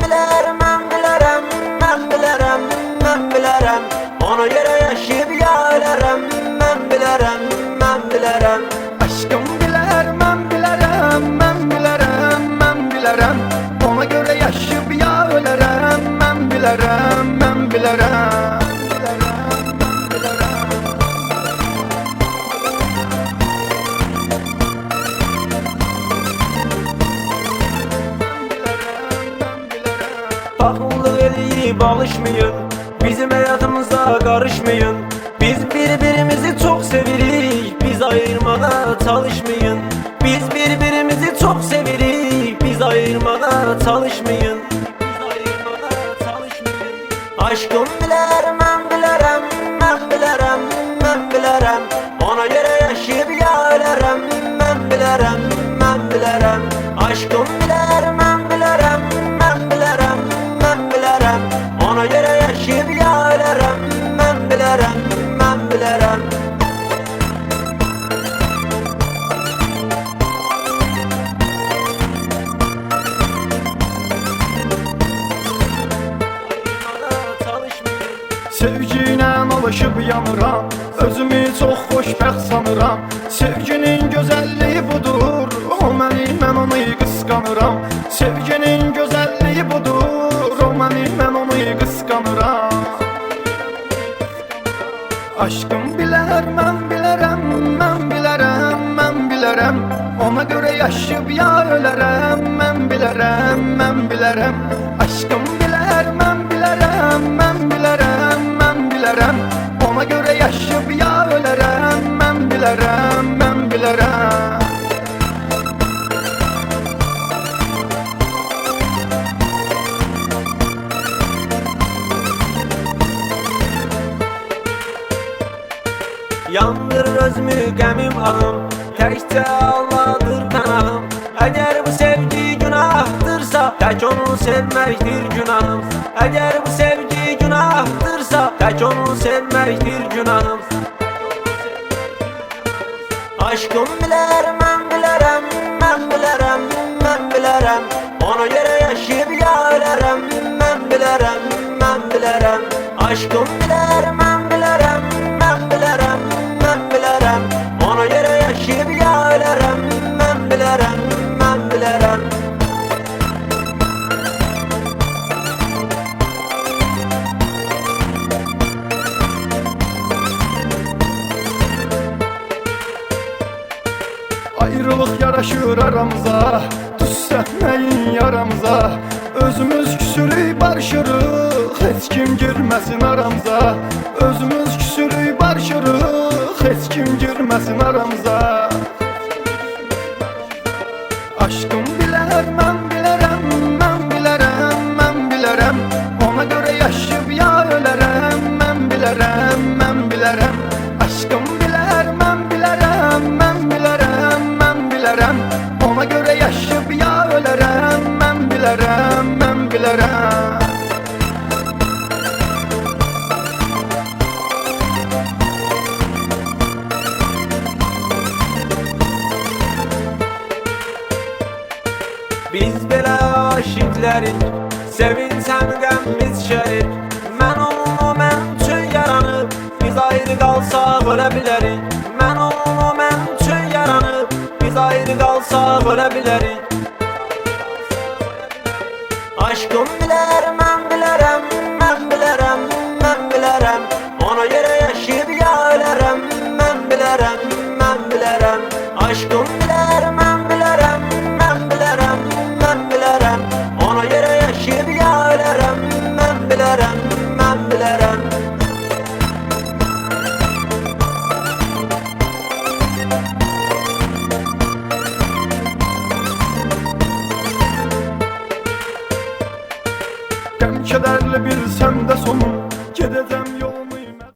bilərəm, mən bilərəm, mən bilərəm, mən bilərəm. Ona görə yaşayıb ya ölərəm. Mən bilərəm, mən bilərəm. Aşkım bilər, mən bilərəm, mən bilərəm, mən bilərəm. Ona görə yaşayıb ya ölərəm. Mən bilərəm, mən bilərəm. Paxıllıq eləyib alışmayın, bizim həyatımıza qarışmayın. Biz bir-birimizi çox sevirik, biz ayırmağa çalışmayın. Biz bir-birimizi çox sevirik, biz ayırmağa çalışmayın. Aşkım bilər, mən bilərəm, mən bilərəm, mən bilərəm. Ona görə yaşayıb ya ölərəm. Mən bilərəm, mən bilərəm. Aşkım bilər, mən bilərəm, mən bilərəm, mən bilərəm. Ona görə yaşayıb ya ölərəm. Mən bilərəm, mən bilərəm. Sevginə alışıb yanıram, özümü çox xoşbəxt sanıram. Sevginin gözəlliyi budur, o məni, mən onu qısqanıram. Sevginin gözəlliyi budur, o məni, mən onu qısqanıram. Aşkım bilər, mən bilərəm, mən bilərəm, mən bilərəm. Ona görə yaşayıb ya ölərəm. Mən bilərəm, mən bilərəm. Aşkım bilər, mən bilərəm, mən bilərəm, mən bilərəm. Ona görə yaşayıb ya ölərəm. Mən bilərəm, mən bilərəm. Yandırır özümü qəmim ağım, təkcə Allahdır pənahım. Əgər bu sevgi günahdırsa, tək onu sevməkdir günahım. Əgər bu sevgi günahdırsa, tək onu sevməkdir günahım. Aşkım bilər, mən bilərəm, mən bilərəm, mən bilərəm. Ona görə yaşayıb ya ölərəm. Mən bilərəm, mən bilərəm. Aşkım bilər, mən bilərəm, mən bilərəm, mən bilərəm. Ona görə yaşayıb ya ölərəm. Mən bilərəm, mən bilərəm. Ayrılıq yaraşır aramıza, düzəltməyin yaramıza. Özümüz küsürük barışırıq, heç kim girməsin aramıza. Özümüz küsürük barışırıq, heç kim girməsin aramıza. Aşkım bilər, mən bilərəm, mən bilərəm, mən bilərəm. Ona görə yaşayıb ya ölərəm. Mən bilərəm, mən bilərəm. Aşkım bilər, mən bilərəm, mən bilərəm, mən bilərəm. Ona görə yaşayıb ya ölərəm. Mən bilərəm, mən bilərəm. Biz belə aşıqlərik, sevinsəm qəmimiz şərik. Mən onu mən üçün yaranıb, biz ayrı qalsaq ölə bilərik. Mən onu mən üçün yaranıb, biz ayrı qalsaq ölə bilərik. Aşkım bilər, mən bilərəm, mən bilərəm, mən bilərəm. Ona görə yaşayıb ya ölərəm. Mən bilərəm, mən bilərəm. Aşkım bilər.